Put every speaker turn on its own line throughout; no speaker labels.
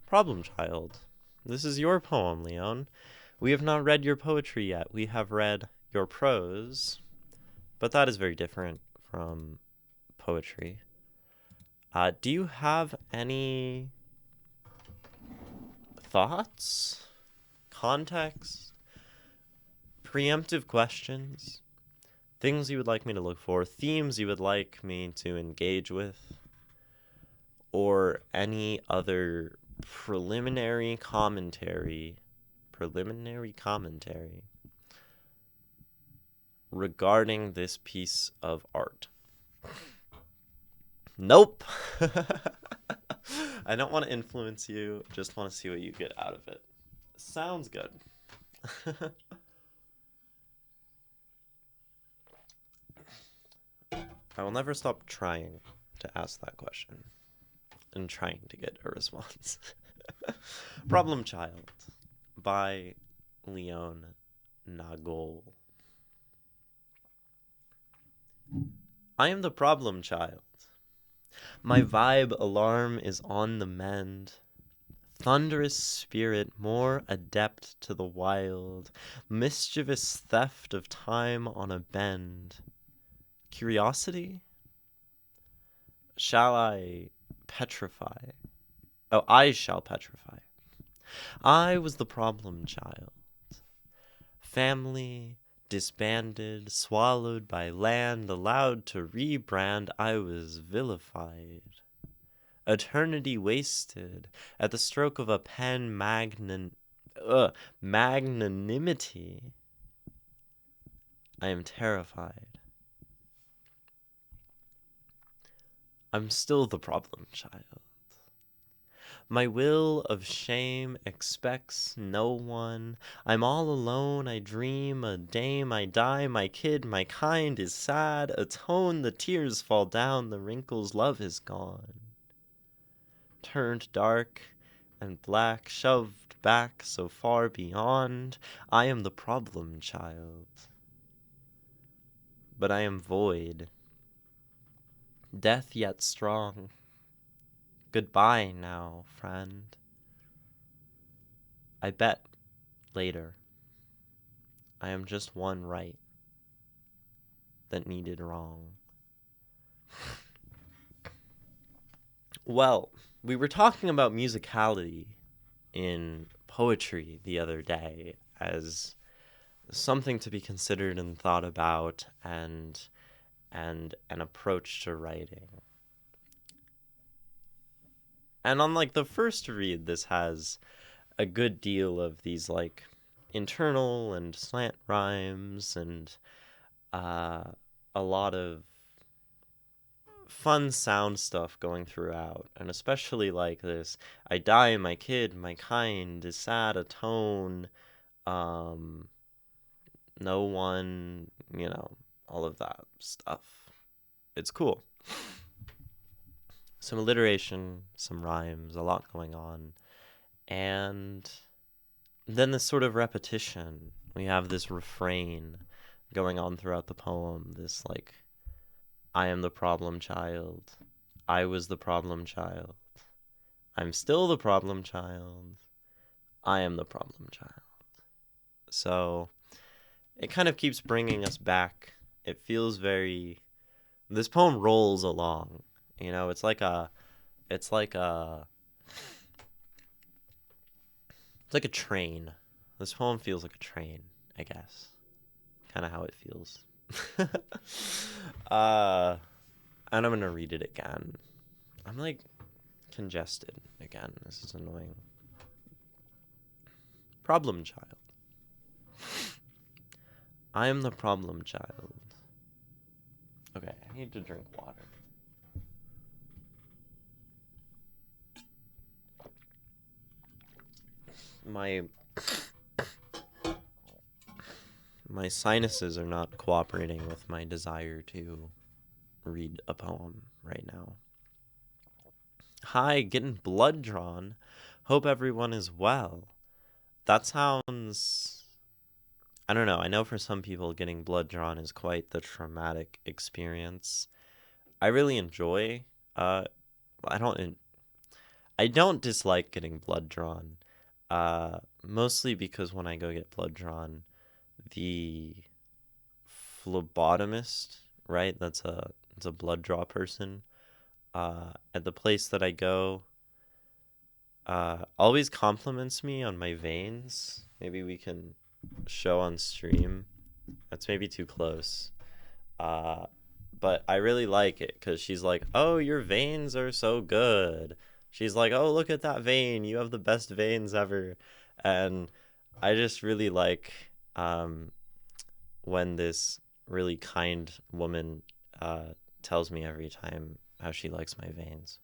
Problem Child. This is your poem, Leon. We have not read your poetry yet. We have read your prose, but that is very different from poetry. Do you have any thoughts, context, preemptive questions, things you would like me to look for, themes you would like me to engage with, or any other preliminary commentary regarding this piece of art? Nope. I don't want to influence you, just want to see what you get out of it. Sounds good. I will never stop trying to ask that question and trying to get a response. Problem Child by LeonNagol. I am the problem child. My vibe alarm is on the mend. Thunderous spirit, more adept to the wild. Mischievous theft of time on a bend. Curiosity? Shall I petrify? Oh, I shall petrify. I was the problem child. Family disbanded, swallowed by land, allowed to rebrand, I was vilified. Eternity wasted at the stroke of a pen, magnanimity. I am terrified. I'm still the problem child. My will of shame expects no one. I'm all alone, I dream, a dame, I die, my kid, my kind is sad. Atone, the tears fall down, the wrinkles, love is gone. Turned dark and black, shoved back so far beyond. I am the problem child. But I am void. Death yet strong. Goodbye now, friend. I bet later I am just one right that needed wrong. Well, we were talking about musicality in poetry the other day as something to be considered and thought about and an approach to writing. And on like the first read, this has a good deal of these like internal and slant rhymes and a lot of fun sound stuff going throughout, and especially like this I die, my kid, my kind is sad, a tone, no one, all of that stuff. It's cool. Some alliteration, some rhymes, a lot going on. And then this sort of repetition. We have this refrain going on throughout the poem. This like, I am the problem child. I was the problem child. I'm still the problem child. I am the problem child. So it kind of keeps bringing us back. It feels very... This poem rolls along. It's like a train. This poem feels like a train, I guess. Kind of how it feels. And I'm gonna read it again. I'm like congested again. This is annoying. Problem child. I am the problem child. Okay, I need to drink water. My sinuses are not cooperating with my desire to read a poem right now. Hi, getting blood drawn. Hope everyone is well. That sounds... I don't know. I know for some people getting blood drawn is quite the traumatic experience. I really enjoy... I I don't dislike getting blood drawn, mostly because when I go get blood drawn, the phlebotomist, right? That's a blood draw person. At the place that I go, always compliments me on my veins. Maybe we can show on stream. That's maybe too close. Uh, but I really like it because she's like, "Oh, your veins are so good." She's like, "Oh, look at that vein. You have the best veins ever." And I just really like um, when this really kind woman uh, tells me every time how she likes my veins.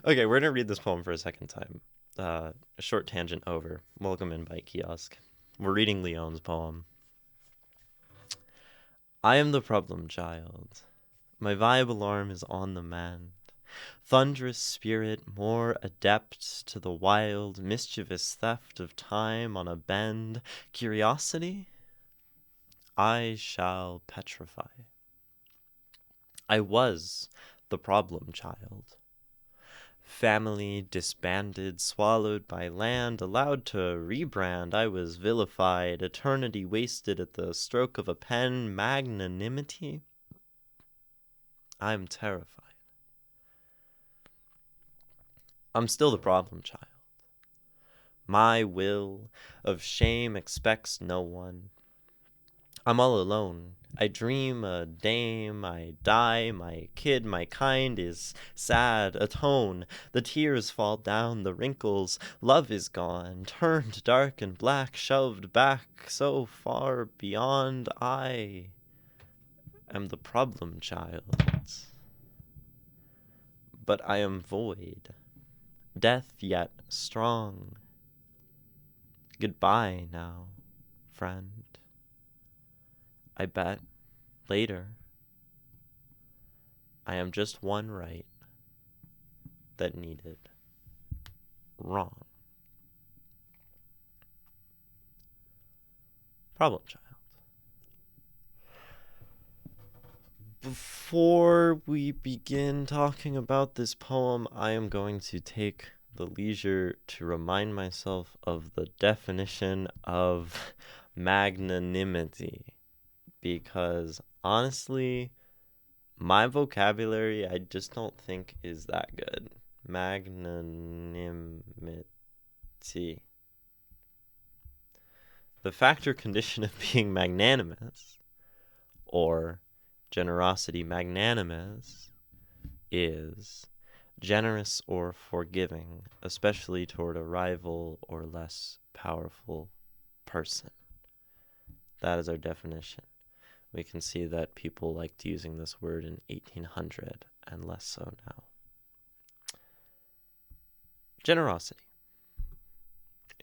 Okay, we're gonna read this poem for a second time. A short tangent over. Welcome in, Bike Kiosk. We're reading Leon's poem. I am the problem child. My vibe alarm is on the mend. Thunderous spirit, more adept to the wild, mischievous theft of time on a bend. Curiosity? I shall petrify. I was the problem child. Family disbanded, swallowed by land, allowed to rebrand. I was vilified, eternity wasted at the stroke of a pen. Magnanimity? I'm terrified. I'm still the problem child. My will of shame expects no one. I'm all alone. I dream a dame, I die, my kid, my kind is sad, atone. The tears fall down, the wrinkles, love is gone, turned dark and black, shoved back so far beyond. I am the problem child. But I am void, death yet strong. Goodbye now, friend. I bet later I am just one right that needed wrong. Problem child. Before we begin talking about this poem, I am going to take the leisure to remind myself of the definition of magnanimity. Because honestly, my vocabulary, I just don't think is that good. Magnanimity. The fact or condition of being magnanimous, or generosity magnanimous, is generous or forgiving, especially toward a rival or less powerful person. That is our definition. We can see that people liked using this word in 1800 and less so now. Generosity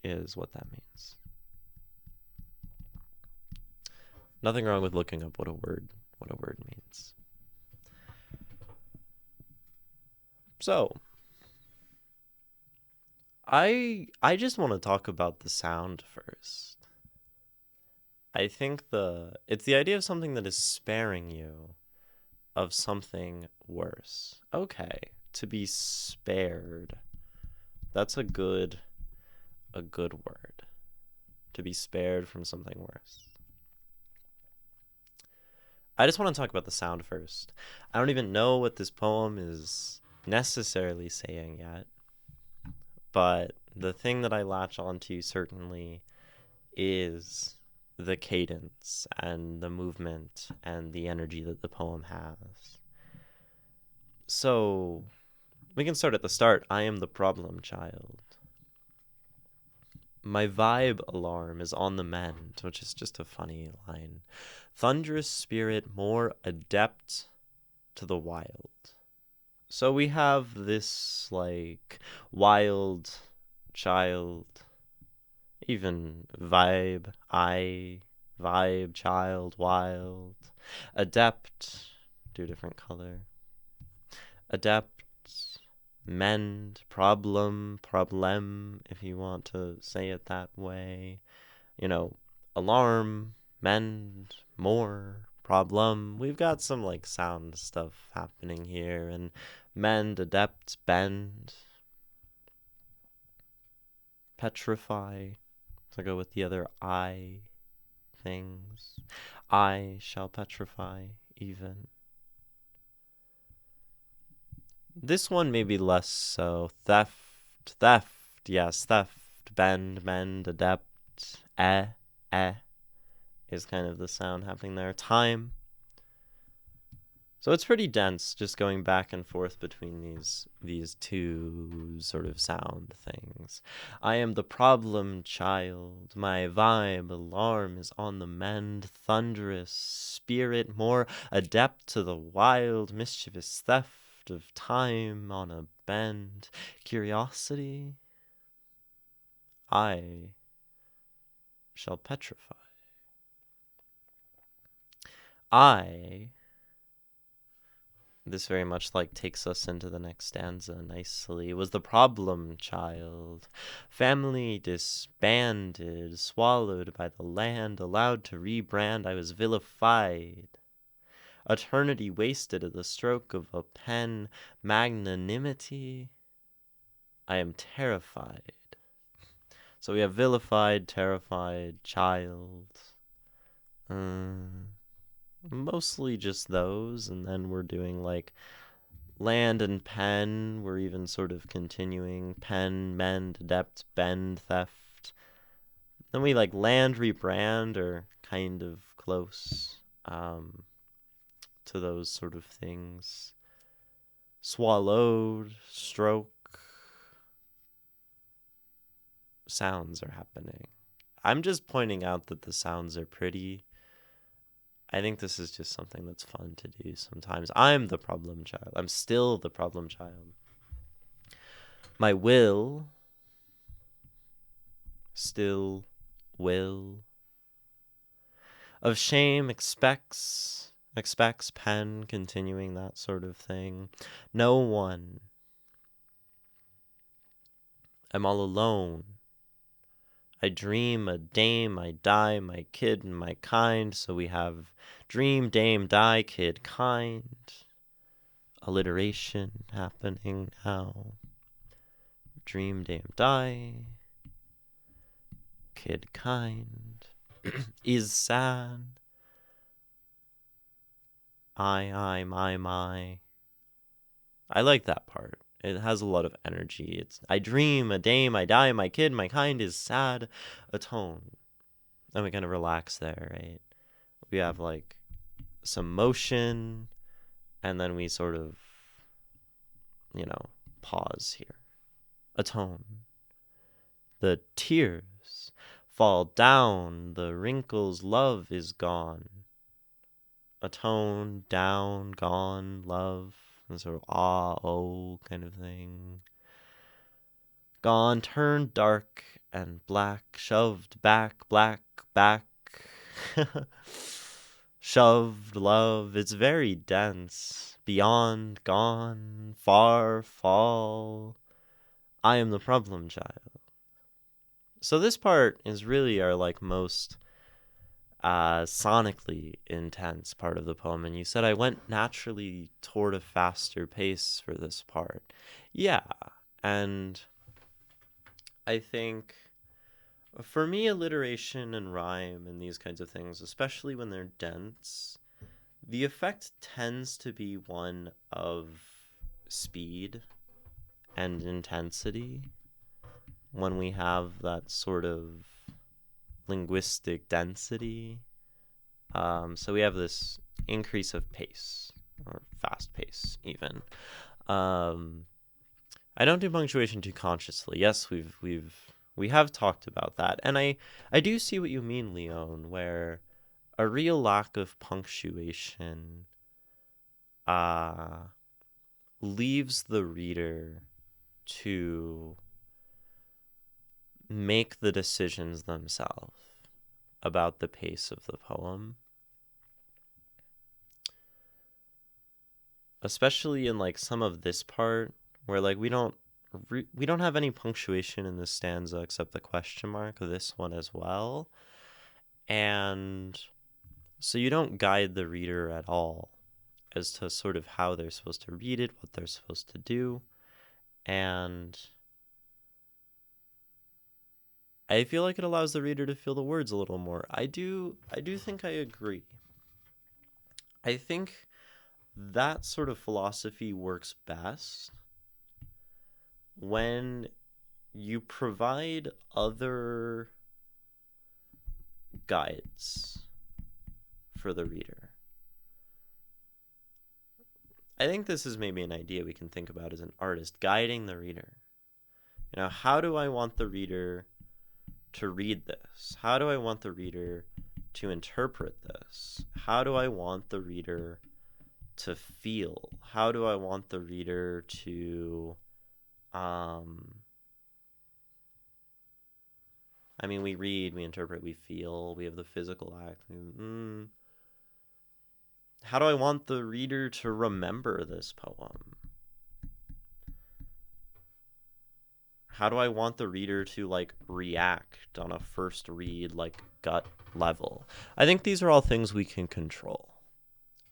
is what that means. Nothing wrong with looking up what a word means. So, I just want to talk about the sound first. I think it's the idea of something that is sparing you of something worse. Okay, to be spared. That's a good word. To be spared from something worse. I just want to talk about the sound first. I don't even know what this poem is necessarily saying yet, but the thing that I latch onto certainly is the cadence and the movement and the energy that the poem has. So we can start at the start. I am the problem child. My vibe alarm is on the mend, which is just a funny line. Thunderous spirit, more adept to the wild. So we have this, like, wild child, even vibe, child, wild. Adept, do different color. Adept, mend, problem, if you want to say it that way. Alarm, mend, more, problem. We've got some like sound stuff happening here, and Mend, adept, bend. Petrify. So go with the other I things. I shall petrify even. This one may be less so. Theft, yes, theft. Bend, mend, adept. Eh is kind of the sound happening there. Time. So it's pretty dense, just going back and forth between these two sort of sound things. I am the problem child. My vibe alarm is on the mend. Thunderous spirit, more adept to the wild, mischievous theft of time on a bend. Curiosity. I shall petrify. I This very much takes us into the next stanza nicely. Was the problem child. Family disbanded, swallowed by the land, allowed to rebrand, I was vilified. Eternity wasted at the stroke of a pen, magnanimity. I am terrified. So we have vilified, terrified, child. Mostly just those, and then we're doing land and pen. We're even sort of continuing pen, mend, adept, bend, theft. Then we land, rebrand, are kind of close to those sort of things. Swallowed, stroke, sounds are happening. I'm just pointing out that the sounds are pretty. I think this is just something that's fun to do sometimes. I'm the problem child. I'm still the problem child. My will still will. Of shame expects pen, continuing that sort of thing. No one. I'm all alone. I dream a dame, I die, my kid and my kind. So we have dream, dame, die, kid, kind. Alliteration happening now. Dream, dame, die. Kid, kind. Is sad. My. I like that part. It has a lot of energy. It's I dream, a dame, I die, my kid, my kind is sad, a tone. And we kind of relax there, right? We have some motion, and then we sort of, pause here. A tone. The tears fall down, the wrinkles, love is gone. A tone, down, gone, love, and sort of oh kind of thing. Gone, turned dark and black, shoved back, black, back. Shoved, love, it's very dense. Beyond, gone, far, fall. I am the problem child. So this part is really our most sonically intense part of the poem, and you said I went naturally toward a faster pace for this part. Yeah, and I think for me, alliteration and rhyme and these kinds of things, especially when they're dense, the effect tends to be one of speed and intensity when we have that sort of linguistic density. So we have this increase of pace, or fast pace even. I don't do punctuation too consciously. Yes, we have talked about that, and I do see what you mean, Leon, where a real lack of punctuation leaves the reader to make the decisions themselves about the pace of the poem. Especially in some of this part where we don't have any punctuation in this stanza except the question mark, this one as well. And so you don't guide the reader at all as to sort of how they're supposed to read it, what they're supposed to do. And I feel like it allows the reader to feel the words a little more. I do think I agree. I think that sort of philosophy works best when you provide other guides for the reader. I think this is maybe an idea we can think about as an artist, guiding the reader. You know, how do I want the reader to read this? How do I want the reader to interpret this? How do I want the reader to feel? How do I want the reader to I mean, we read, we interpret, we feel, we have the physical act. How do I want the reader to remember this poem? How do I want the reader to, like, react on a first read, like, gut level? I think these are all things we can control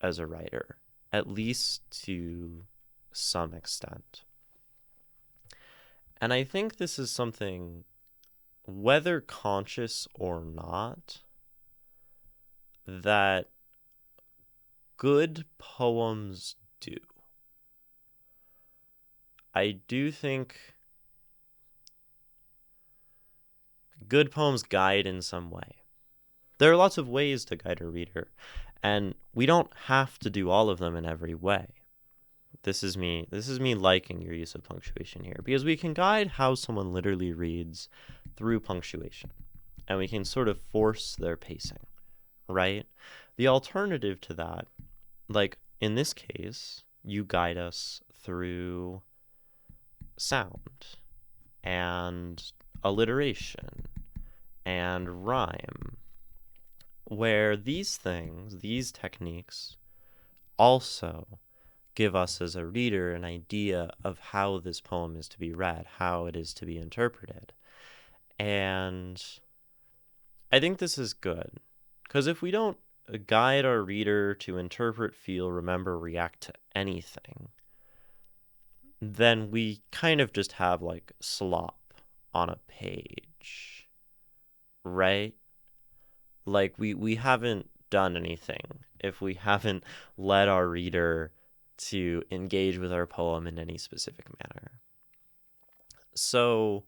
as a writer, at least to some extent. And I think this is something, whether conscious or not, that good poems do. I do think good poems guide in some way. There are lots of ways to guide a reader, and we don't have to do all of them in every way. This is me liking your use of punctuation here, because we can guide how someone literally reads through punctuation, and we can sort of force their pacing, right? The alternative to that, like in this case, you guide us through sound and alliteration and rhyme, where these things, these techniques, also give us as a reader an idea of how this poem is to be read, how it is to be interpreted. And I think this is good, because if we don't guide our reader to interpret, feel, remember, react to anything, then we kind of just have like slop on a page, right? Like we haven't done anything if we haven't led our reader to engage with our poem in any specific manner. So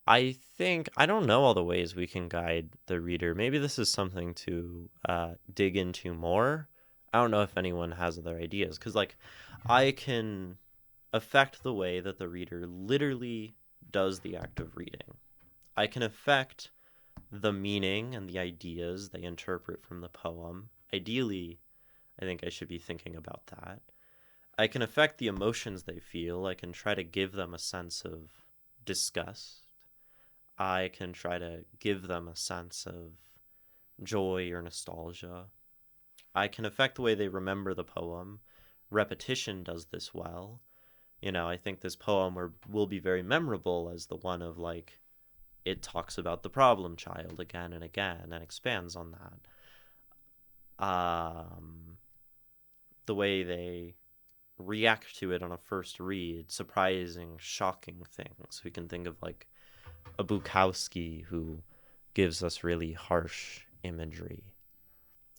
I think, I don't know all the ways we can guide the reader. Maybe this is something to dig into more. I don't know if anyone has other ideas, because like I can affect the way that the reader literally does the act of reading. I can affect the meaning and the ideas they interpret from the poem. Ideally, I think I should be thinking about that. I can affect the emotions they feel. I can try to give them a sense of disgust. I can try to give them a sense of joy or nostalgia. I can affect the way they remember the poem. Repetition does this well. You know, I think this poem will be very memorable as the one of, like, it talks about the problem child again and again and expands on that. The way they react to it on a first read, surprising, shocking things. We can think of, like, a Bukowski who gives us really harsh imagery.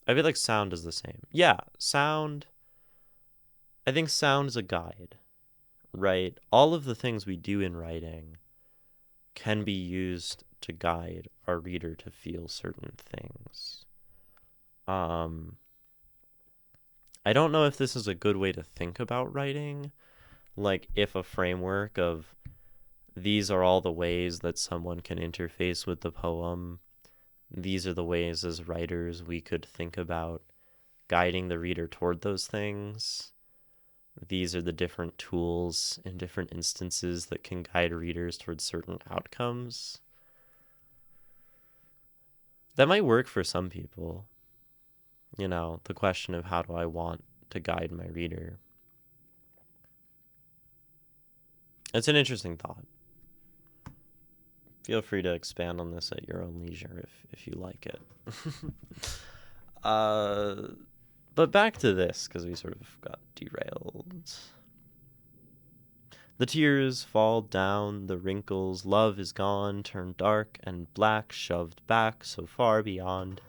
I feel like sound is the same. Yeah, sound. I think sound is a guide, right? All of the things we do in writing can be used to guide our reader to feel certain things. I don't know if this is a good way to think about writing, like if a framework of these are all the ways that someone can interface with the poem. These are the ways as writers we could think about guiding the reader toward those things. These are the different tools in different instances that can guide readers towards certain outcomes. That might work for some people. You know, the question of how do I want to guide my reader? It's an interesting thought. Feel free to expand on this at your own leisure if you like it. But back to this, because we sort of got derailed. The tears fall down the wrinkles, love is gone, turned dark and black, shoved back so far beyond.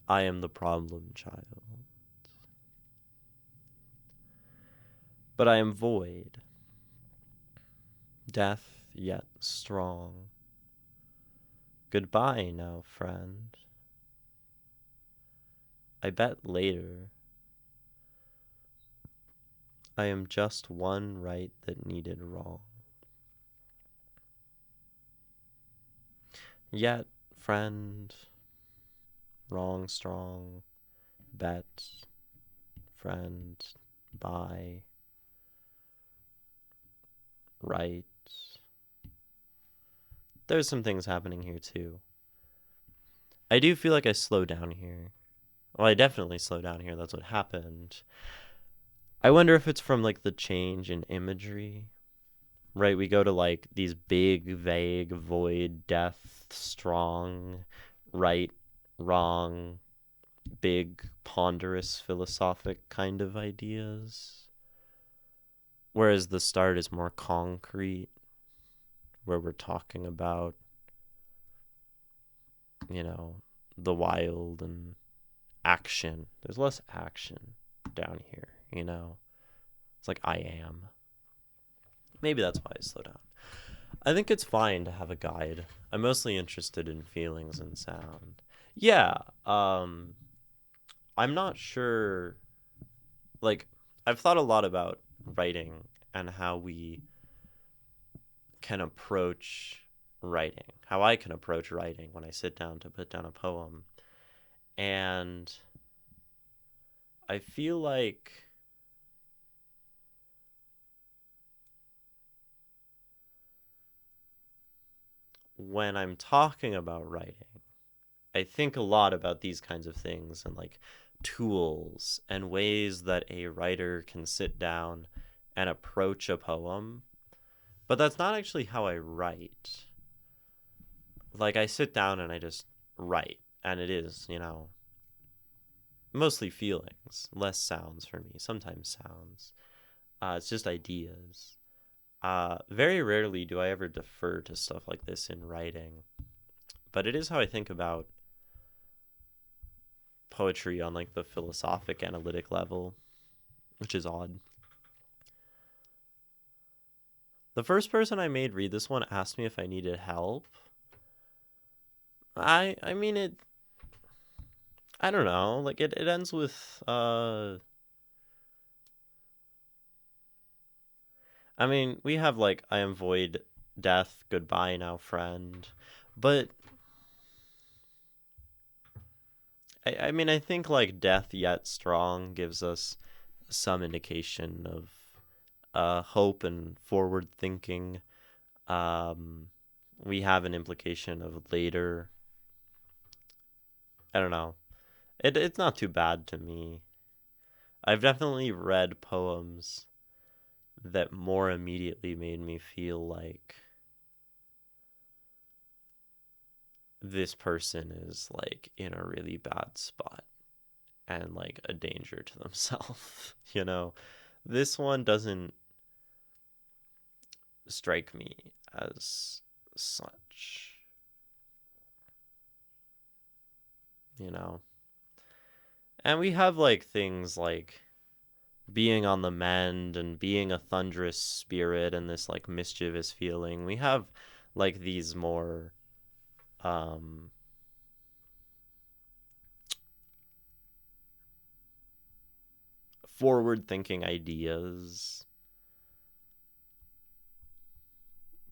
I am the problem child. But I am void, death yet strong. Goodbye now, friend. I bet later I am just one right that needed wrong. Yet, friend, wrong strong, bet, friend, bye, right. There's some things happening here too. I do feel like I slow down here. Well, I definitely slow down here. That's what happened. I wonder if it's from like the change in imagery. Right, we go to like these big, vague, void, death, strong, right, wrong, big, ponderous, philosophic kind of ideas. Whereas the start is more concrete, where we're talking about, you know, the wild and action. There's less action down here, you know? It's like I am. Maybe that's why I slow down. I think it's fine to have a guide. I'm mostly interested in feelings and sound. Yeah, I'm not sure. Like, I've thought a lot about writing and how we can approach writing, how I can approach writing when I sit down to put down a poem. And I feel like when I'm talking about writing, I think a lot about these kinds of things and like tools and ways that a writer can sit down and approach a poem. But that's not actually how I write. Like, I sit down and I just write, and it is, you know, mostly feelings, less sounds for me, sometimes sounds. It's just ideas. Very rarely do I ever defer to stuff like this in writing, but it is how I think about poetry on like the philosophic analytic level, which is odd. The first person I made read this one asked me if I needed help. I mean it I don't know. Like it ends with I mean, we have like I am void, death, goodbye now friend. But I mean I think like death yet strong gives us some indication of hope and forward thinking. Um, we have an implication of later. I don't know. It's not too bad to me. I've definitely read poems that more immediately made me feel like this person is like in a really bad spot and like a danger to themselves. You know, this one doesn't strike me as such, you know. And we have like things like being on the mend and being a thunderous spirit and this like mischievous feeling. We have like these more um forward thinking ideas.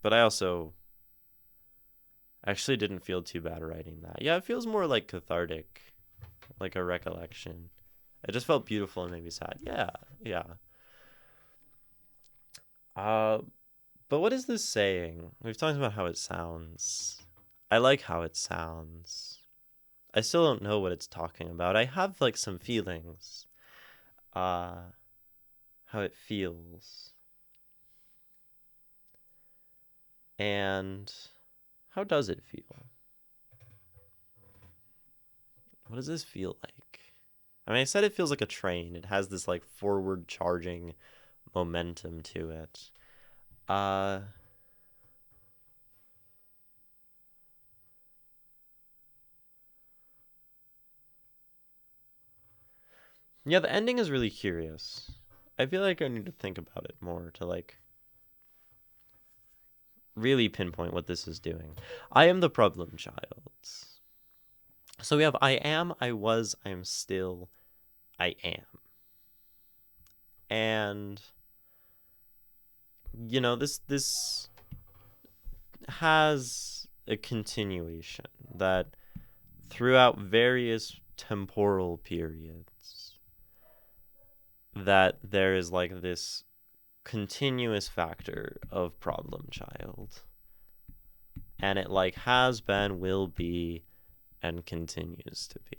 But I also actually didn't feel too bad writing that. Yeah, it feels more like cathartic, like a recollection. It just felt beautiful and maybe sad. Yeah, yeah. Uh, but what is this saying? We've talked about how it sounds. I like how it sounds. I still don't know what it's talking about. I have like some feelings. Uh, how it feels. And how does it feel? What does this feel like? I mean, I said it feels like a train. It has this like forward charging momentum to it. Uh, yeah, the ending is really curious. I feel like I need to think about it more to like really pinpoint what this is doing. I am the problem child. So we have I am, I was, I am still, I am. And this has a continuation that throughout various temporal periods that there is like this continuous factor of problem child, and it like has been, will be, and continues to be,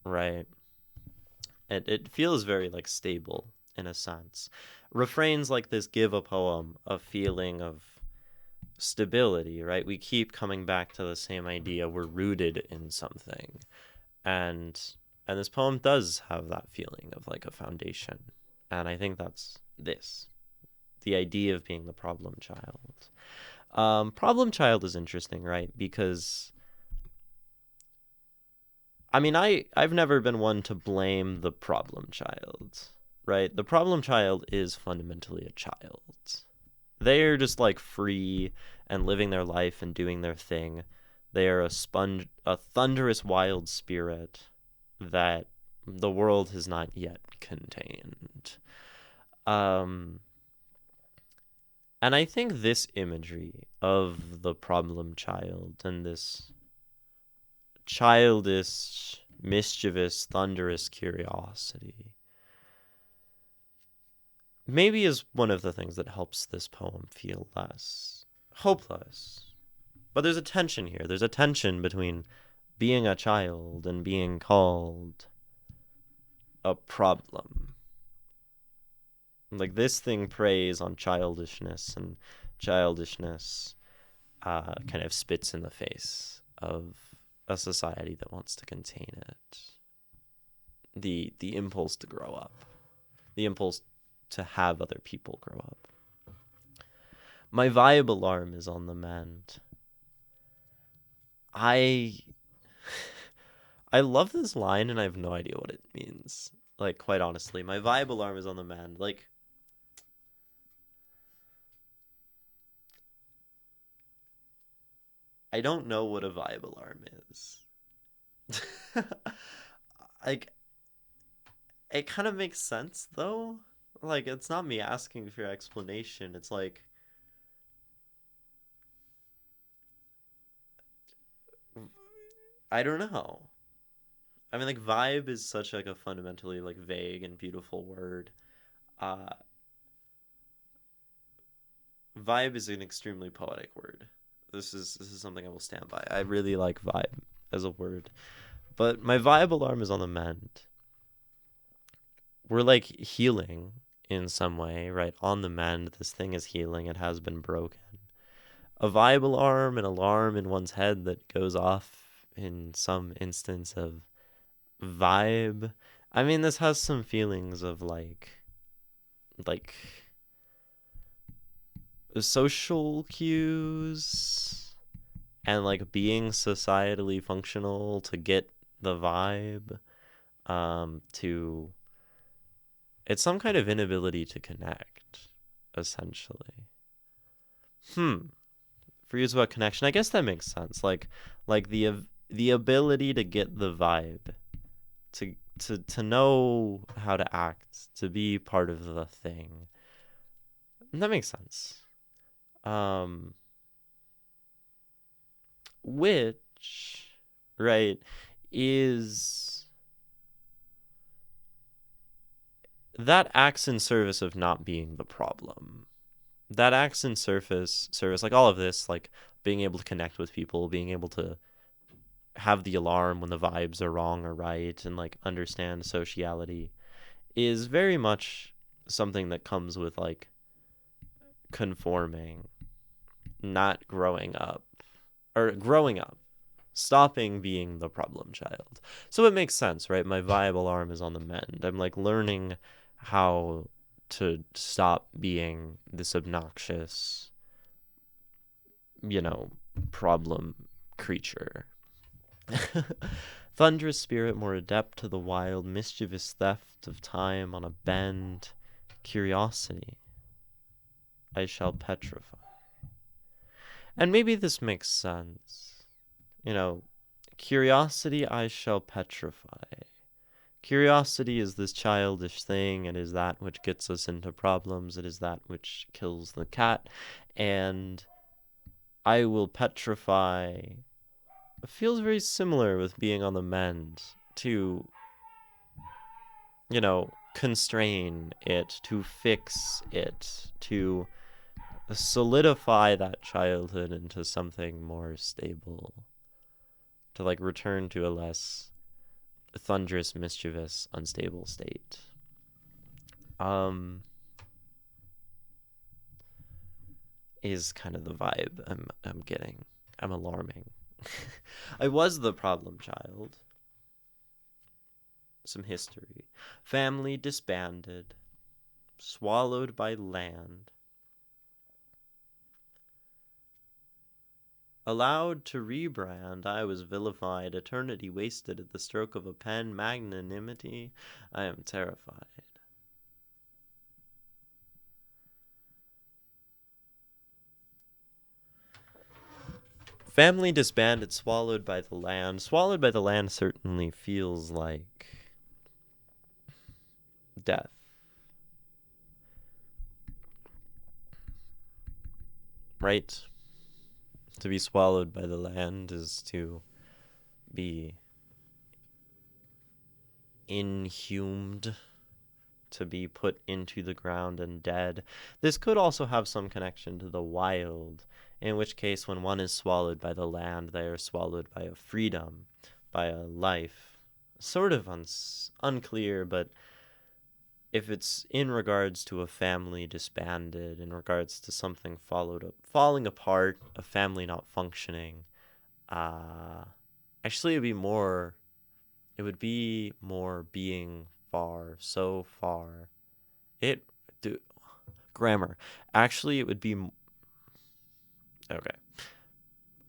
right? It feels very like stable in a sense. Refrains like this give a poem a feeling of stability, right? We keep coming back to the same idea. We're rooted in something. And this poem does have that feeling of like a foundation. And I think that's this. The idea of being the problem child. Problem child is interesting, right? Because I mean, I've never been one to blame the problem child, right? The problem child is fundamentally a child. They're just like free and living their life and doing their thing. They are a thunderous wild spirit that the world has not yet contained. Um, and I think this imagery of the problem child and this childish, mischievous, thunderous curiosity maybe is one of the things that helps this poem feel less hopeless. But there's a tension here. There's a tension between being a child and being called a problem. Like this thing preys on childishness, and childishness kind of spits in the face of a society that wants to contain it. The impulse to grow up, the impulse to have other people grow up. My vibe alarm is on the mend. I I love this line and I have no idea what it means. Like, quite honestly, my vibe alarm is on the mend. Like, I don't know what a vibe alarm is. Like, it kind of makes sense though. Like, it's not me asking for your explanation. It's like, I don't know. I mean, like, vibe is such like a fundamentally like vague and beautiful word. Uh, Vibe is an extremely poetic word. This is something I will stand by. I really like vibe as a word. But my vibe alarm is on the mend. We're like healing in some way, right? On the mend. This thing is healing. It has been broken. A vibe alarm, an alarm in one's head that goes off in some instance of vibe. I mean, this has some feelings of like social cues and like being societally functional to get the vibe. To It's some kind of inability to connect, essentially. For you, it's about connection. I guess that makes sense. Like the ability to get the vibe, to know how to act, to be part of the thing. That makes sense. Um, which, right, is that acts in service of not being the problem. That acts in service like all of this, like being able to connect with people, being able to have the alarm when the vibes are wrong or right, and like understand sociality is very much something that comes with like conforming, not growing up, or growing up. stopping being the problem child. So it makes sense, right? My viable arm is on the mend. I'm like learning how to stop being this obnoxious, problem creature. Thunderous spirit, more adept to the wild, mischievous theft of time on a bend, curiosity, I shall petrify. And maybe this makes sense. Curiosity I shall petrify. Curiosity is this childish thing. It is that which gets us into problems. It is that which kills the cat. And I will petrify feels very similar with being on the mend to, constrain it, to fix it, to solidify that childhood into something more stable, to like return to a less thunderous, mischievous, unstable state. Is kind of the vibe I'm getting. I'm alarming. I was the problem child. Some history. Family disbanded, swallowed by land. Allowed to rebrand, I was vilified, eternity wasted at the stroke of a pen, magnanimity, I am terrified. Family disbanded, swallowed by the land. Swallowed by the land certainly feels like death. Right? To be swallowed by the land is to be inhumed, to be put into the ground and dead. This could also have some connection to the wild, in which case when one is swallowed by the land, they are swallowed by a freedom, by a life. Sort of unclear, but if it's in regards to a family disbanded, in regards to something falling apart, a family not functioning, actually it would be more being far, so far. Grammar. Actually, it would be, okay.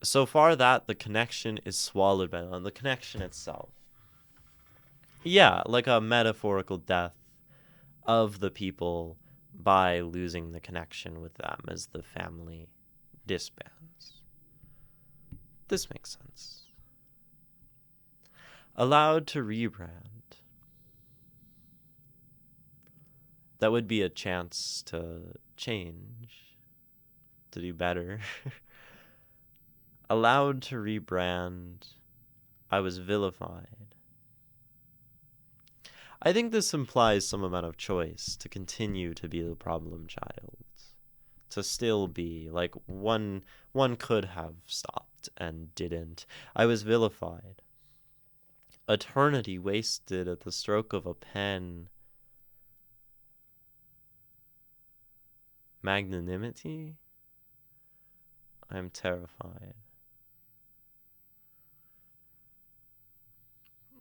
So far that the connection is swallowed by the connection itself. Yeah, like a metaphorical death of the people by losing the connection with them as the family disbands. This makes sense. Allowed to rebrand. That would be a chance to change, to do better. Allowed to rebrand. I was vilified. I think this implies some amount of choice to continue to be the problem child. To still be, like, one could have stopped and didn't. I was vilified. Eternity wasted at the stroke of a pen. Magnanimity? I'm terrified.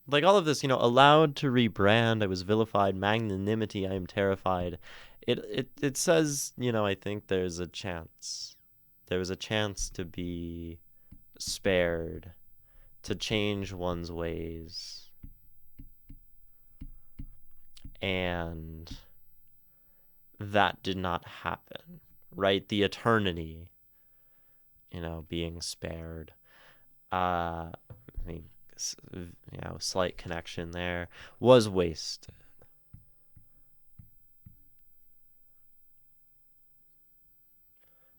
Like all of this, allowed to rebrand, I was vilified, magnanimity, I am terrified. It says, I think there's a chance. There was a chance to be spared, to change one's ways. And that did not happen, right? The eternity, being spared. I mean, slight connection there, was wasted.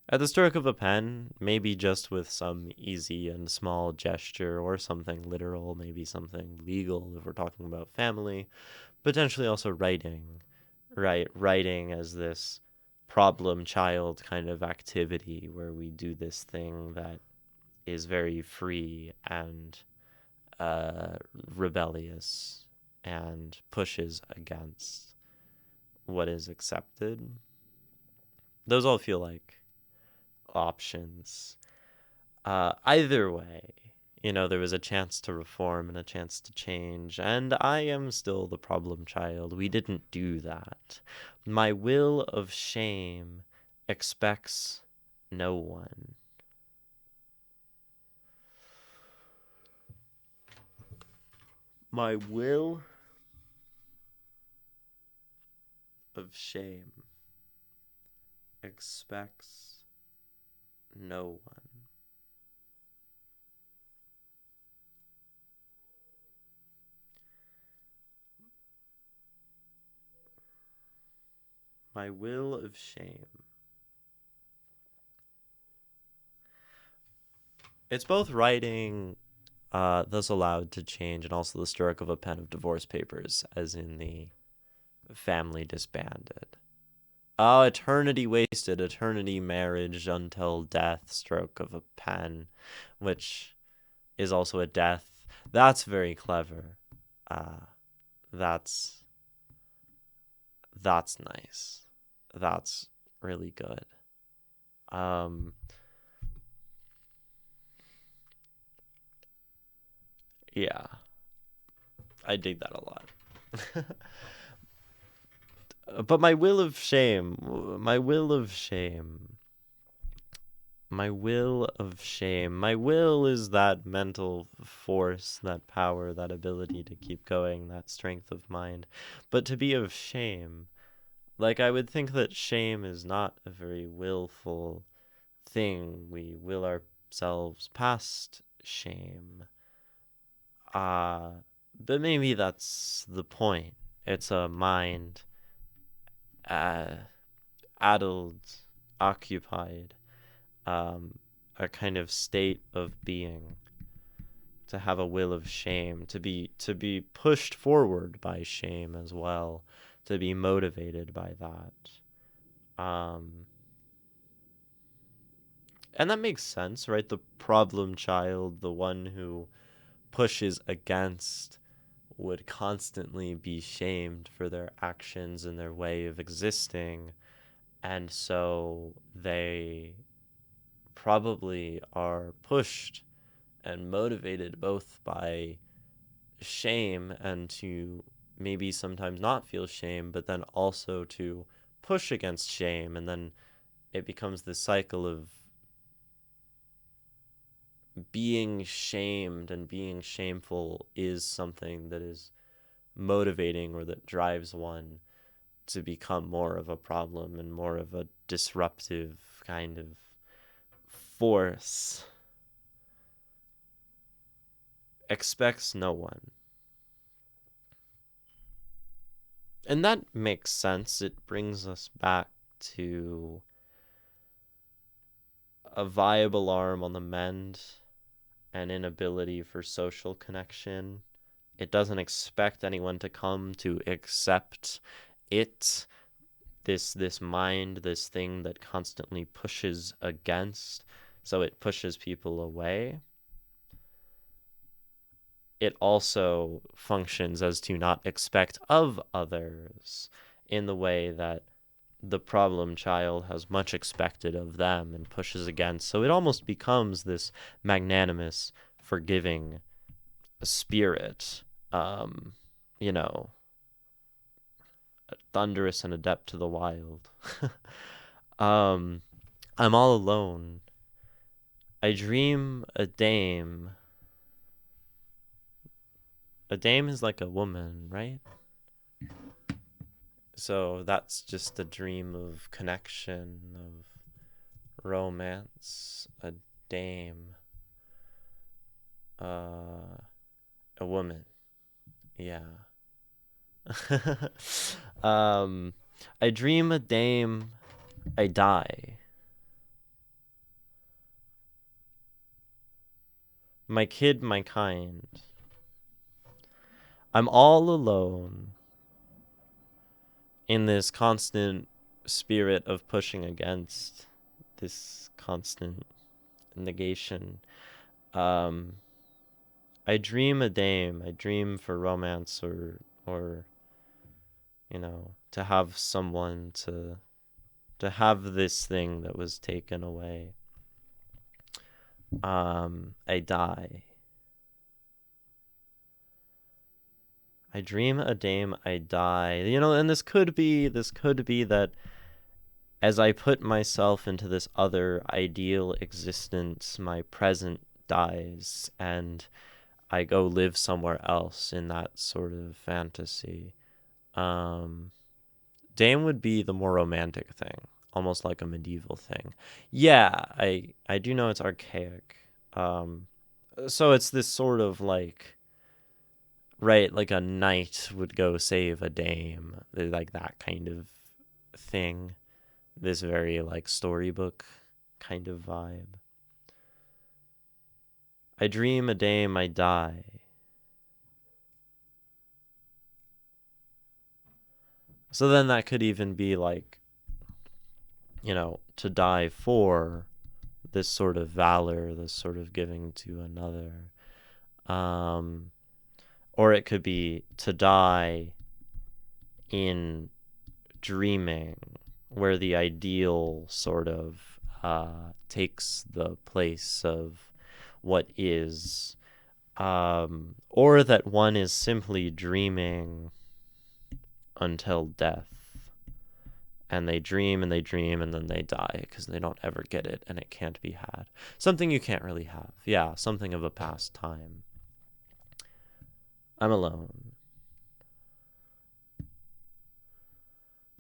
At the stroke of a pen, maybe just with some easy and small gesture or something literal, maybe something legal if we're talking about family, potentially also writing, right? Writing as this problem child kind of activity where we do this thing that is very free and rebellious and pushes against what is accepted. Those all feel like options. Either way, there was a chance to reform and a chance to change, and I am still the problem child. We didn't do that. My will of shame expects no one. My will of shame expects no one. My will of shame. It's both writing, thus allowed to change, and also the stroke of a pen of divorce papers, as in the family disbanded. Oh, eternity wasted, eternity marriage until death, stroke of a pen, which is also a death. That's very clever. Uh, that's that's nice. That's really good. Um, yeah, I dig that a lot. But my will is that mental force, that power, that ability to keep going, that strength of mind. But to be of shame, like I would think that shame is not a very willful thing. We will ourselves past shame. Uh, but maybe that's the point. It's a mind, uh, addled, occupied, um, a kind of state of being, to have a will of shame, to be pushed forward by shame as well, to be motivated by that. And that makes sense, right? The problem child, the one who pushes against, would constantly be shamed for their actions and their way of existing, and so they probably are pushed and motivated both by shame and to maybe sometimes not feel shame, but then also to push against shame. And then it becomes this cycle of being shamed, and being shameful is something that is motivating or that drives one to become more of a problem and more of a disruptive kind of force. Expects no one. And that makes sense. It brings us back to a viable arm on the mend, an inability for social connection. It doesn't expect anyone to come to accept it, this mind, this thing that constantly pushes against, so it pushes people away. It also functions as to not expect of others, in the way that the problem child has much expected of them and pushes against. So it almost becomes this magnanimous, forgiving spirit, um, you know, thunderous and adept to the wild. um, I'm all alone. I dream a dame. A dame is like a woman, right? So that's just a dream of connection, of romance. A dame. A woman. Yeah. um, I dream a dame. I die. My kid, my kind. I'm all alone in this constant spirit of pushing against, this constant negation. Um, I dream a dame. I dream for romance, or to have someone to have this thing that was taken away. I die. I dream a dame, I die. And this could be that as I put myself into this other ideal existence, my present dies and I go live somewhere else in that sort of fantasy. Um, Dame would be the more romantic thing, almost like a medieval thing. Yeah, I do know it's archaic. Um, so it's this sort of like, right, like a knight would go save a dame, like that kind of thing. This very like storybook kind of vibe. I dream a dame, I die. So then that could even be like, to die for this sort of valor, this sort of giving to another. Um, or it could be to die in dreaming, where the ideal sort of takes the place of what is. Or that one is simply dreaming until death. And they dream and they dream and then they die because they don't ever get it and it can't be had. Something you can't really have. Yeah, something of a past time. I'm alone.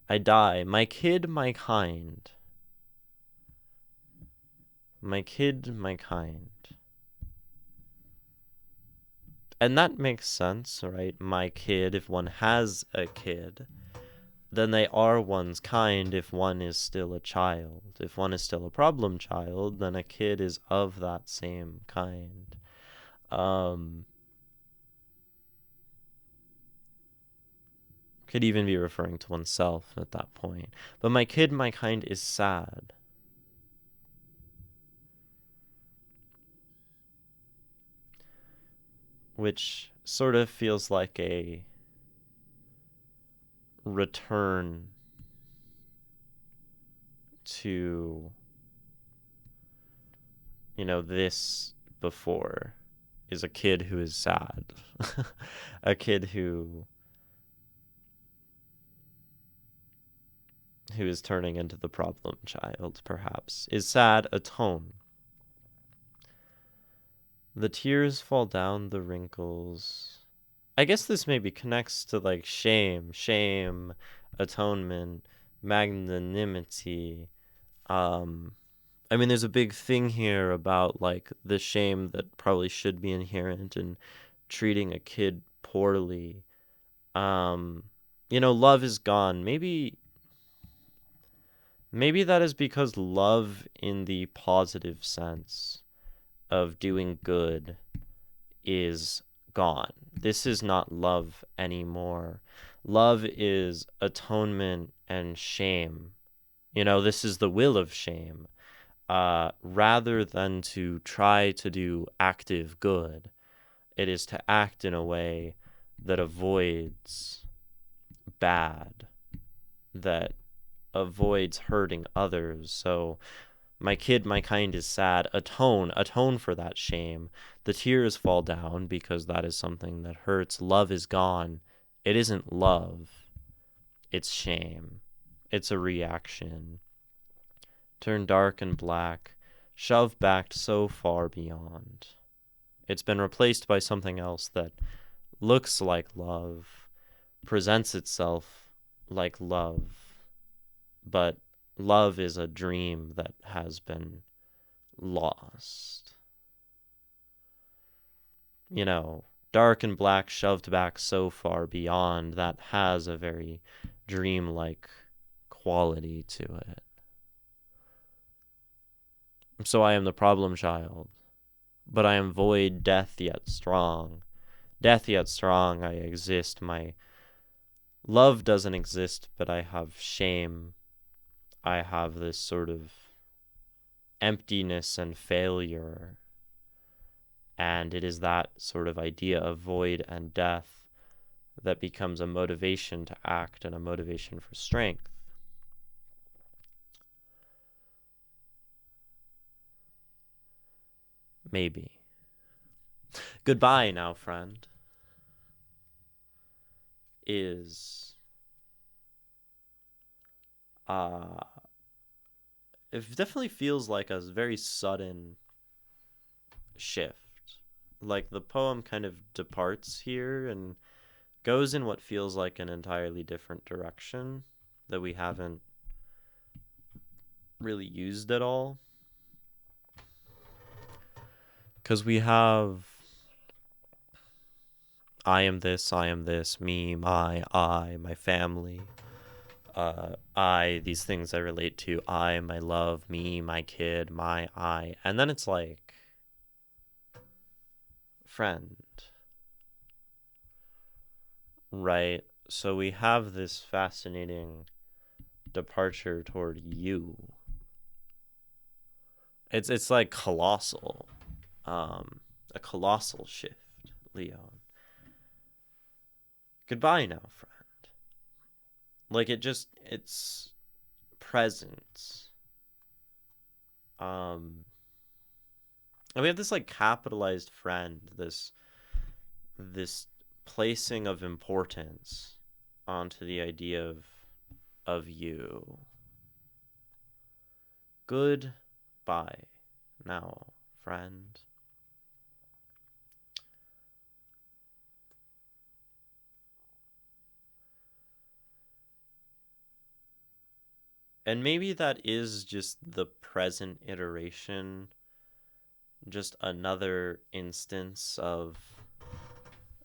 I die. My kid, my kind. My kid, my kind. And that makes sense, right? My kid, if one has a kid, then they are one's kind if one is still a child. If one is still a problem child, then a kid is of that same kind. Could even be referring to oneself at that point. But my kid, my kind is sad. Which sort of feels like a return to, this before is a kid who is sad. A kid who is turning into the problem child, perhaps, is sad a tone. The tears fall down the wrinkles. I guess this maybe connects to like shame, atonement, magnanimity. I mean, there's a big thing here about like the shame that probably should be inherent in treating a kid poorly. Um, love is gone. Maybe that is because love in the positive sense of doing good is gone. This is not love anymore. Love is atonement and shame. This is the will of shame. Rather than to try to do active good, it is to act in a way that avoids bad, that avoids hurting others. So my kid, my kind is sad. Atone for that shame. The tears fall down because that is something that hurts. Love is gone. It isn't love. It's shame. It's a reaction. Turn dark and black, shoved back so far beyond. It's been replaced by something else that looks like love, presents itself like love, but love is a dream that has been lost. Dark and black shoved back so far beyond, that has a very dreamlike quality to it. So I am the problem child, but I am void, death yet strong. Death yet strong, I exist. My love doesn't exist, but I have shame. I have this sort of emptiness and failure. And it is that sort of idea of void and death that becomes a motivation to act and a motivation for strength. Maybe. Goodbye now, friend. is uh it definitely feels like a very sudden shift. Like the poem kind of departs here and goes in what feels like an entirely different direction that we haven't really used at all. Because we have I am this, me, my family, these things I relate to, my love, me, my kid, my I. And then it's like, friend, right? So we have this fascinating departure toward you. It's like colossal, a colossal shift, Leon. Goodbye now, friend. Like it's present. And we have this like capitalized friend, this placing of importance onto the idea of you. Goodbye now, friend. And maybe that is just the present iteration, just another instance of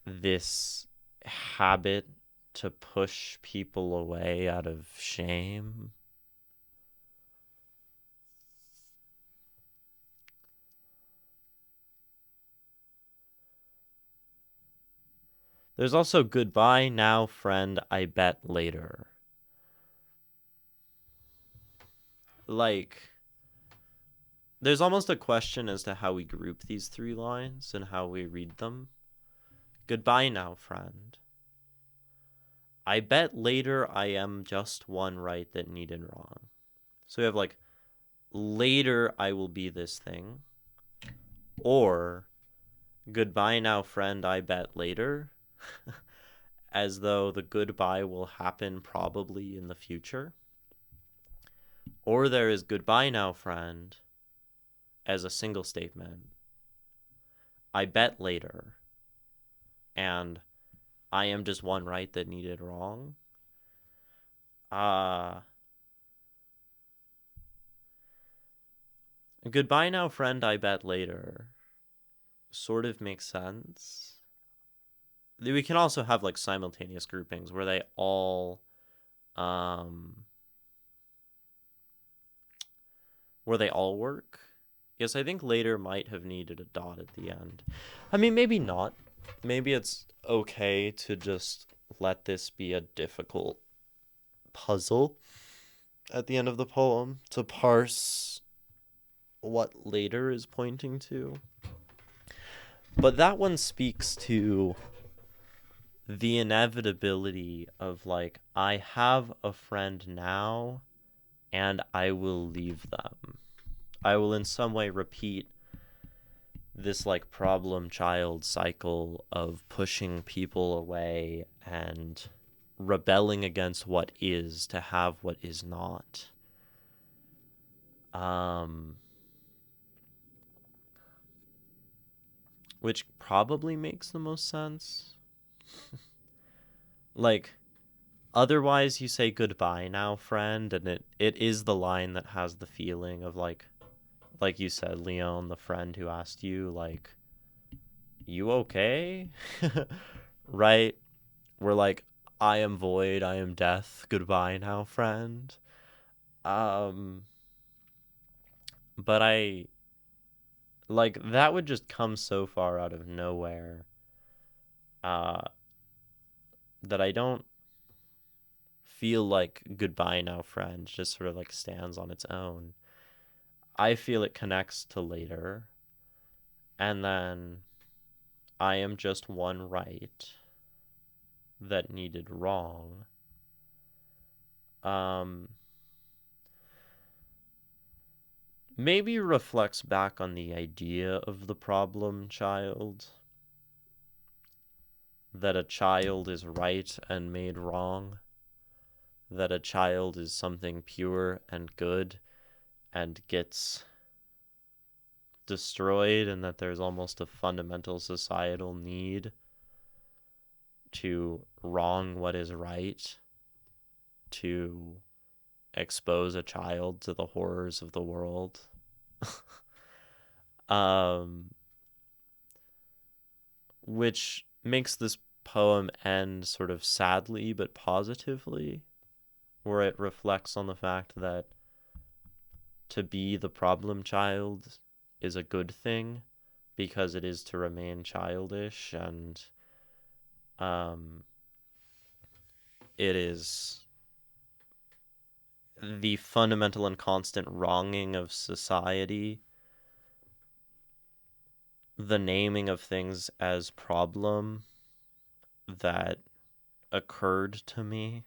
this habit to push people away out of shame. There's also goodbye now, friend, I bet later. Like, there's almost a question as to how we group these three lines and how we read them. Goodbye now, friend. I bet later I am just one right that needed wrong. So we have like, later I will be this thing. Or, goodbye now, friend, I bet later. As though the goodbye will happen probably in the future. Or there is goodbye now, friend, as a single statement. I bet later. And I am just one right that needed wrong. Goodbye now, friend, I bet later. Sort of makes sense. We can also have like simultaneous groupings where they all work. Yes, I think later might have needed a dot at the end. I mean, maybe not. Maybe it's okay to just let this be a difficult puzzle at the end of the poem to parse what later is pointing to. But that one speaks to the inevitability of like, I have a friend now and I will leave them. I will in some way repeat this like problem child cycle of pushing people away and rebelling against what is to have what is not. Which probably makes the most sense. Like, otherwise you say goodbye now, friend, and it is the line that has the feeling of like you said, Leon, the friend who asked you, like, you okay? Right? We're like, I am void, I am death, goodbye now, friend. But I, like, that would just come so far out of nowhere, uh, that I don't feel like goodbye now, friend just sort of like stands on its own. I feel it connects to later, and then I am just one right that needed wrong. Maybe reflects back on the idea of the problem child. that a child is right and made wrong, that a child is something pure and good and gets destroyed, and that there's almost a fundamental societal need to wrong what is right, to expose a child to the horrors of the world. um, which makes this poem end sort of sadly but positively, where it reflects on the fact that to be the problem child is a good thing because it is to remain childish, and it is the fundamental and constant wronging of society, the naming of things as problem that occurred to me,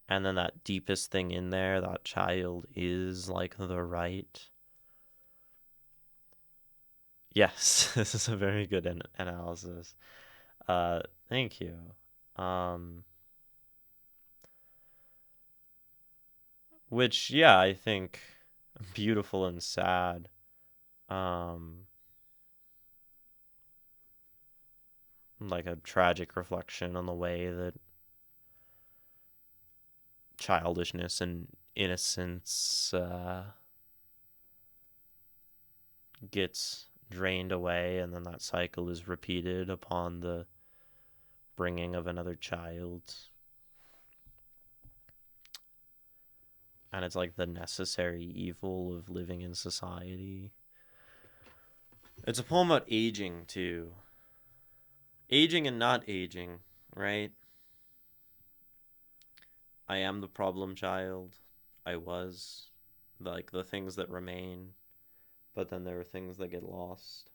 and then that deepest thing in there, that child is like the right. Yes, this is a very good analysis. Thank you. Um, which, yeah, I think beautiful and sad. Um, like a tragic reflection on the way that childishness and innocence gets drained away, and then that cycle is repeated upon the bringing of another child. And it's like the necessary evil of living in society. It's a poem about aging, too. Aging and not aging, right? I am the problem child. I was. Like, the things that remain. But then there are things that get lost.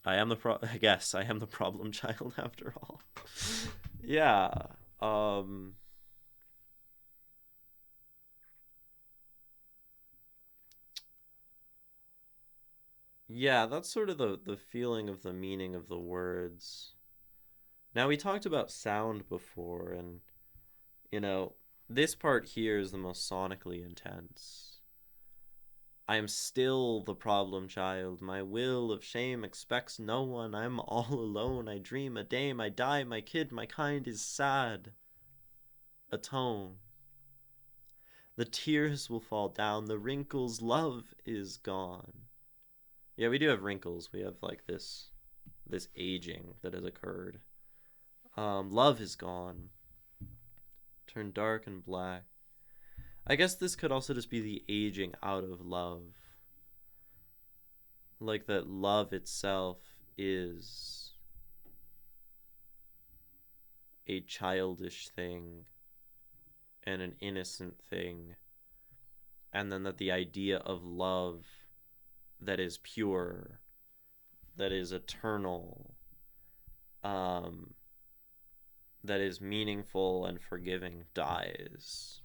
I guess I am the problem child after all. Yeah. Um yeah, that's sort of the feeling of the meaning of the words. Now, we talked about sound before, and you know, this part here is the most sonically intense. I am still the problem child. My will of shame expects no one. I'm all alone. I dream a dame. I die. My kid, my kind is sad. Atone. The tears will fall down. The wrinkles. Love is gone. Yeah, we do have wrinkles. We have like this aging that has occurred. Love is gone. Turned dark and black. I guess this could also just be the aging out of love. Like that love itself is a childish thing and an innocent thing. And then that the idea of love that is pure, that is eternal, um, that is meaningful and forgiving dies.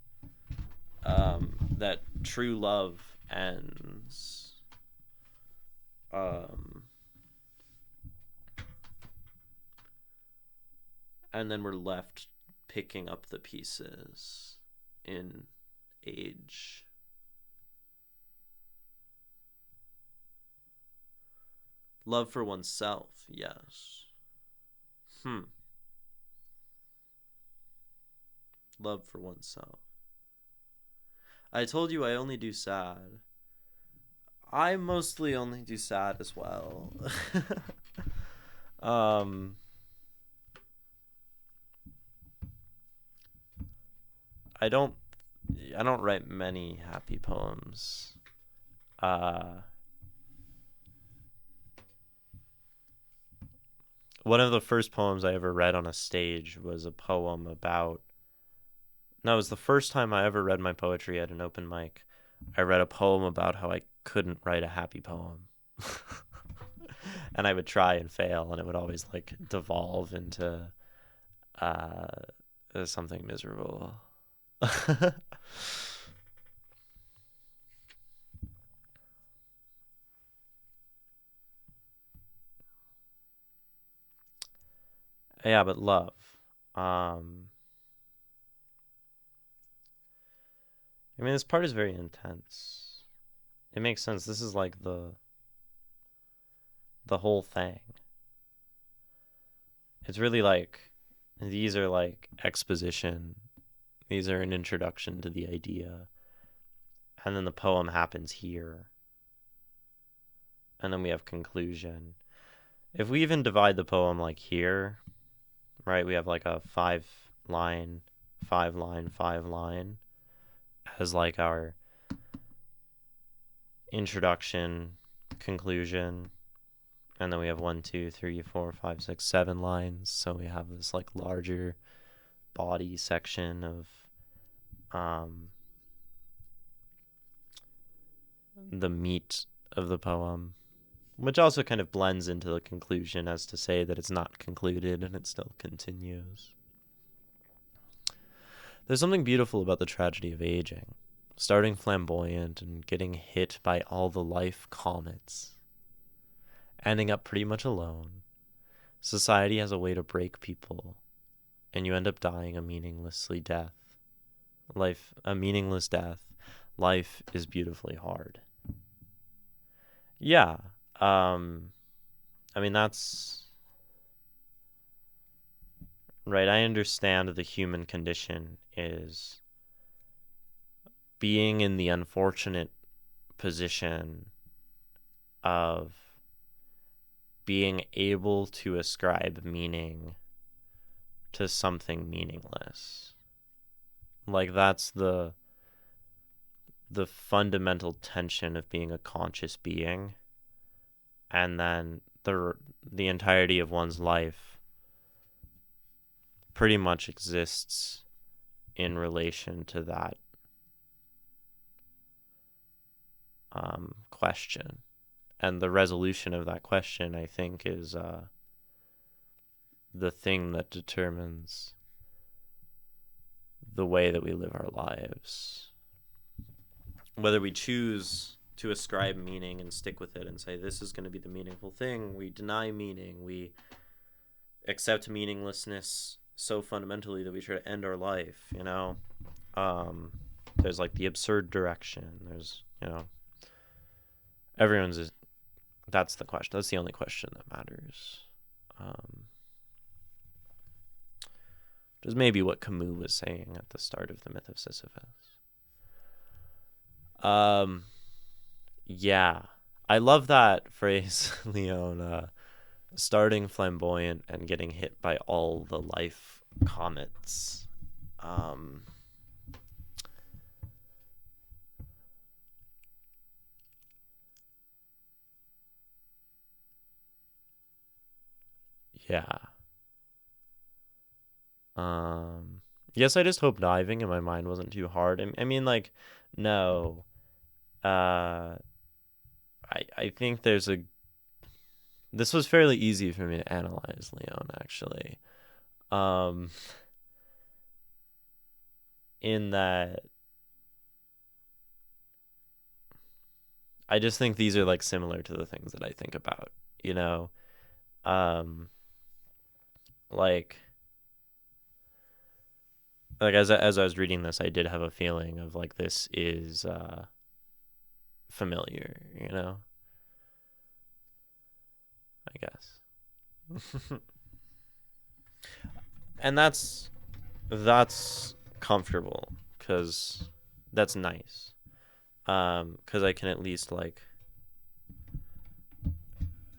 That true love ends. Um, and then we're left picking up the pieces in age. Love for oneself, yes. Love for oneself. I told you I only do sad. I mostly only do sad as well. um, I don't I don't write many happy poems. Uh, One of the first poems I ever read on a stage was a poem about. No, it was the first time I ever read my poetry at an open mic. I read a poem about how I couldn't write a happy poem. And I would try and fail, and it would always like devolve into uh, something miserable. Yeah, but love. Um, I mean, this part is very intense. It makes sense. This is like the whole thing. It's really like these are like exposition. These are an introduction to the idea. And then the poem happens here. And then we have conclusion. If we even divide the poem like here, right, we have like a line, 5 line, 5 line as like our introduction, conclusion, and then we have 1, 2, 3, 4, 5, 6, 7 lines. So we have this like larger body section of um, the meat of the poem, which also kind of blends into the conclusion as to say that it's not concluded and it still continues. There's something beautiful about the tragedy of aging, starting flamboyant and getting hit by all the life comets, ending up pretty much alone. Society has a way to break people, and you end up dying a meaninglessly death. Life, a meaningless death. Life is beautifully hard. Yeah. Um, I mean, that's right. I understand the human condition is being in the unfortunate position of being able to ascribe meaning to something meaningless. Like that's the fundamental tension of being a conscious being, and then the entirety of one's life pretty much exists in relation to that question. And the resolution of that question, I think, is the thing that determines the way that we live our lives. Whether we choose to ascribe meaning and stick with it and say, this is going to be the meaningful thing, we deny meaning, we accept meaninglessness so fundamentally that we try to end our life, you know? There's like the absurd direction. There's, everyone's, that's the question. That's the only question that matters. Which is maybe what Camus was saying at the start of the myth of Sisyphus. Yeah. I love that phrase, Leon, starting flamboyant and getting hit by all the life comets. Yeah. Yes, I just hope diving in my mind wasn't too hard. I mean, like, no. Uh, I think there's a. This was fairly easy for me to analyze, Leon, actually. Um, in that I just think these are like similar to the things that I think about, you know? Um, like as I was reading this, I did have a feeling of like this is familiar, you know? I guess. And that's comfortable cuz that's nice. Cuz I can at least like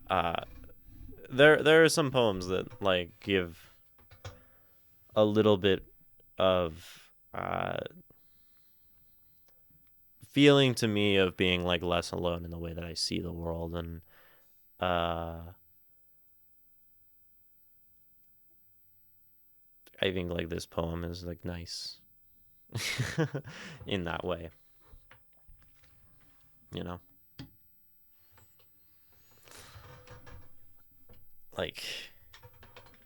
uh there are some poems that like give a little bit of feeling to me of being like less alone in the way that I see the world, and I think like this poem is like nice in that way, you know. Like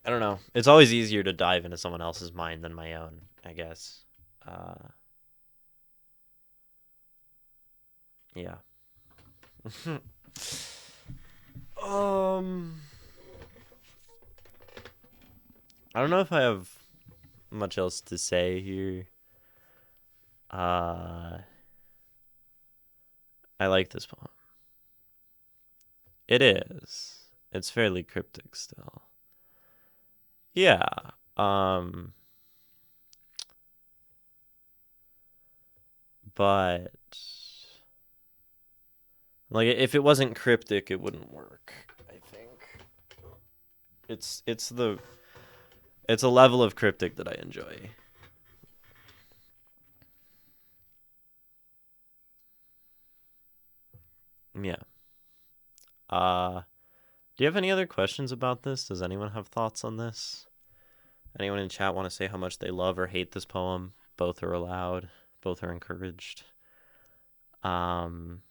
I don't know. It's always easier to dive into someone else's mind than my own, I guess. Yeah. um I don't know if I have much else to say here. Uh, I like this poem. It is. It's fairly cryptic still. Yeah. Um, but like if it wasn't cryptic, it wouldn't work. I think it's the it's a level of cryptic that I enjoy. Yeah. Uh, do you have any other questions about this? Does anyone have thoughts on this? Anyone in chat want to say how much they love or hate this poem? Both are allowed. Both are encouraged. Um,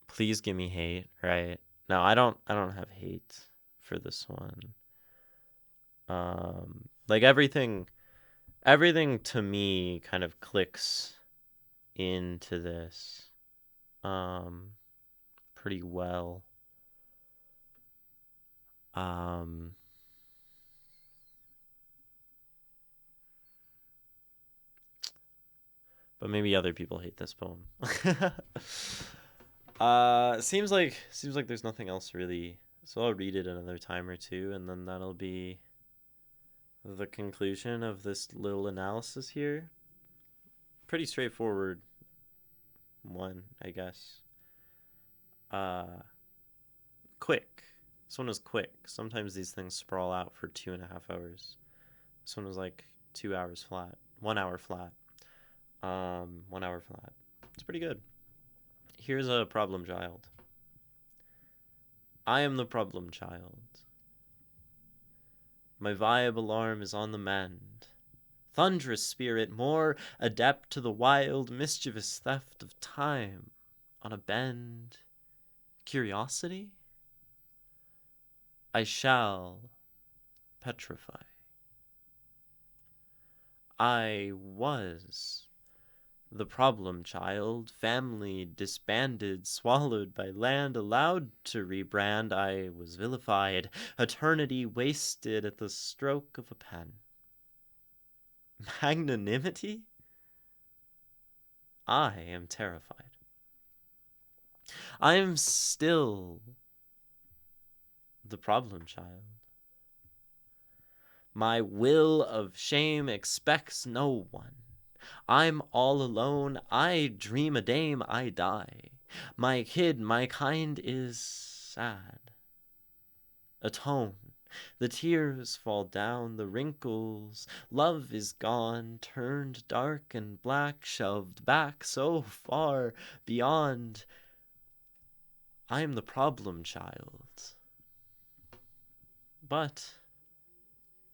please give me hate, right? No, I don't have hate for this one. Like everything to me kind of clicks into this um pretty well. Um but maybe other people hate this poem. Seems like there's nothing else really. So I'll read it another time or two and then that'll be the conclusion of this little analysis here. Pretty straightforward one, I guess. Uh Quick. This one was quick. Sometimes these things sprawl out for 2.5 hours. This one was like 2 hours flat. 1 hour flat. 1 hour flat. It's pretty good. Here's a problem child. I am the problem child. My vibe alarm is on the mend. Thunderous spirit, more adept to the wild, mischievous theft of time. On a bend. Curiosity? I shall petrify. I was the problem child, family disbanded, swallowed by land, allowed to rebrand. I was vilified, eternity wasted at the stroke of a pen. Magnanimity? I am terrified. I am still the problem child. My will of shame expects no one. I'm all alone. I dream a dame, I die. My kid, my kind is sad. Atone. The tears fall down, the wrinkles. Love is gone, turned dark and black, shoved back so far beyond. I am the problem child. But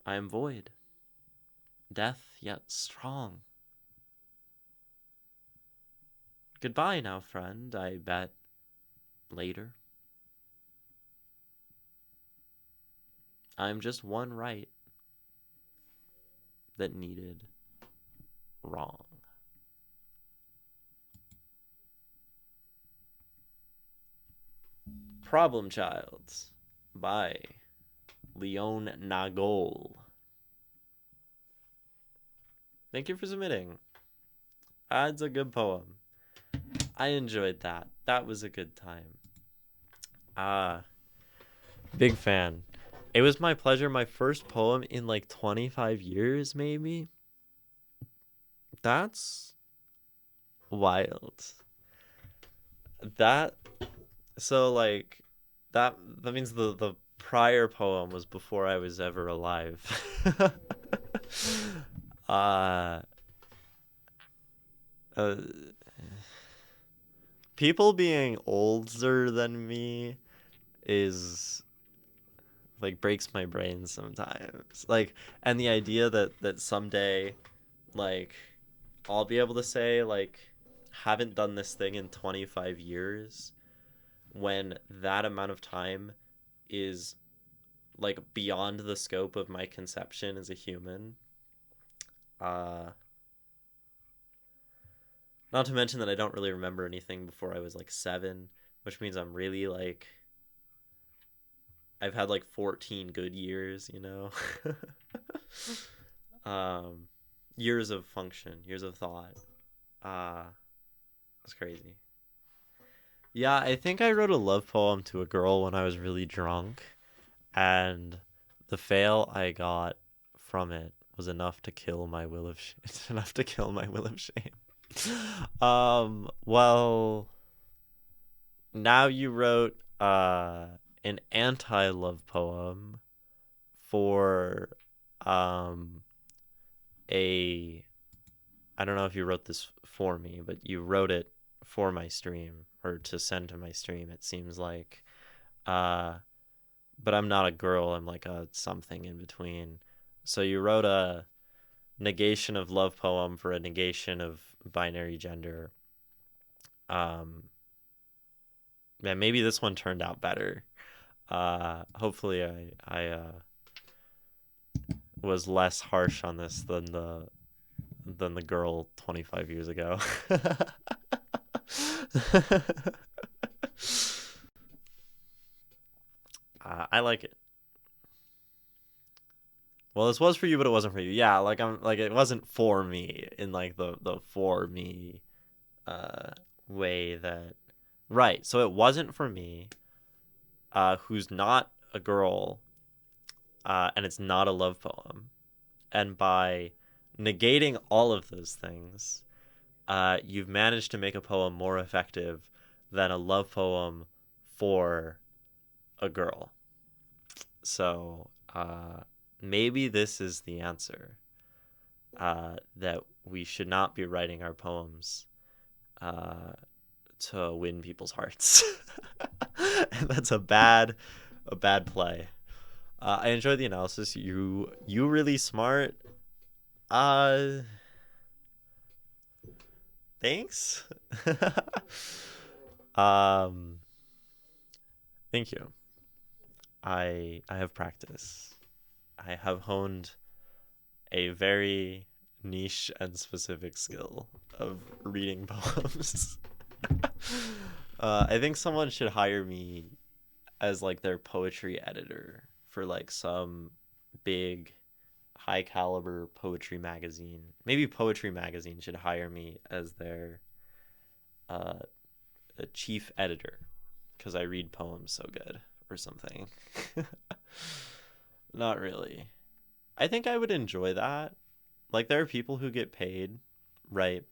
I am void. Death yet strong. Goodbye now, friend, I bet later. I'm just one right that needed wrong. Problem Child by LeonNagol. Thank you for submitting. That's a good poem. I enjoyed that. That was a good time. Ah, big fan. It was my pleasure. My first poem in like 25 years, maybe. That's wild. That so like that means the prior poem was before I was ever alive. uh, uh people being older than me is like breaks my brain sometimes. Like and the idea that someday like I'll be able to say like haven't done this thing in 25 years when that amount of time is like beyond the scope of my conception as a human. Uh Not to mention that I don't really remember anything before I was like 7, which means I'm really like I've had like 14 good years, you know. um Years of function, years of thought. Uh it's crazy. Yeah, I think I wrote a love poem to a girl when I was really drunk, and the fail I got from it was enough to kill my will of enough to kill my will of shame. Well, now you wrote an anti-love poem for um a I don't know if you wrote this for me, but you wrote it for my stream or to send to my stream, it seems like. Uh but I'm not a girl, I'm like a something in between. So you wrote a negation of love poem for a negation of binary gender. Um yeah, maybe this one turned out better. Hopefully I was less harsh on this than the girl 25 years ago. I like it. Well, this was for you, but it wasn't for you. Yeah, like I'm like it wasn't for me in like the for me uh way that right. So it wasn't for me, who's not a girl, and it's not a love poem. And by negating all of those things, you've managed to make a poem more effective than a love poem for a girl. So maybe this is the answer, that we should not be writing our poems uh, to win people's hearts. And that's a bad play. I enjoyed the analysis. You really smart. Uh, Thanks. um, Thank you. I have practice. I have honed a very niche and specific skill of reading poems. I think someone should hire me as like their poetry editor for like some big high caliber poetry magazine. Maybe Poetry Magazine should hire me as their uh, a chief editor because I read poems so good or something. Not really. I think I would enjoy that. Like there are people who get paid, right,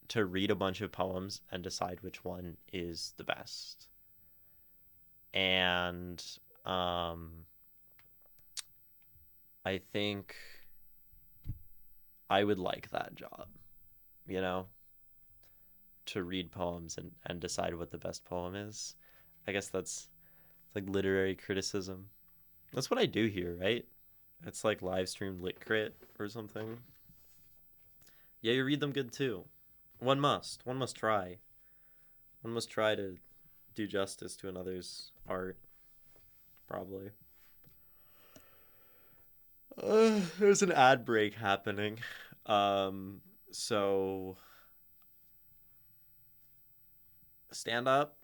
to read a bunch of poems and decide which one is the best. And um I think I would like that job, you know, to read poems and decide what the best poem is. I guess that's like literary criticism. That's what I do here, right? It's like live streamed lit crit or something. Yeah, you read them good too. One must. One must try. One must try to do justice to another's art, probably. There's an ad break happening. So stand up,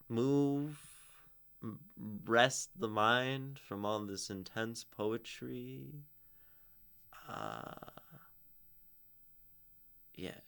move, rest the mind from all this intense poetry. Uh, yeah.